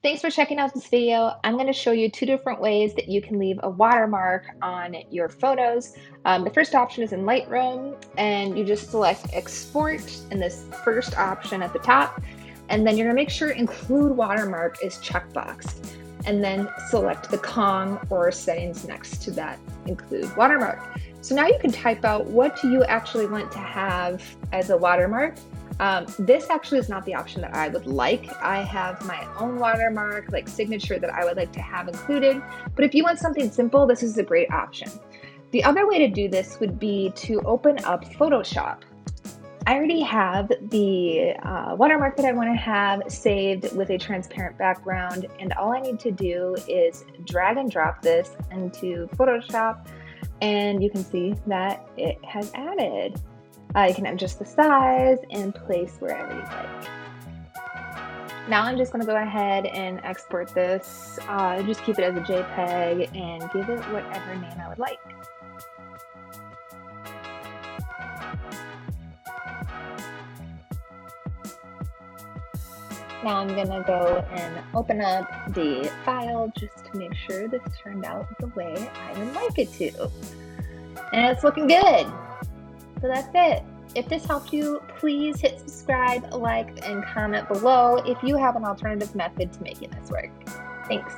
Thanks for checking out this video. I'm going to show you two different ways that you can leave a watermark on your photos. The first option is in Lightroom, and you just select export in this first option at the top, and then you're going to make sure include watermark is checkboxed, and then select the cong or settings next to that include watermark. So now you can type out what do you actually want to have as a watermark. This actually is not the option that I would like. I have my own watermark, like signature, that I would like to have included. But if you want something simple, this is a great option. The other way to do this would be to open up Photoshop. I already have the watermark that I want to have saved with a transparent background, and all I need to do is drag and drop this into Photoshop, and you can see that it has added. You can adjust the size and place wherever you like. Now I'm just going to go ahead and export this. Just keep it as a JPEG and give it whatever name I would like. Now I'm going to go and open up the file just to make sure this turned out the way I would like it to. And it's looking good. So that's it. If this helped you, please hit subscribe, like, and comment below if you have an alternative method to making this work. Thanks.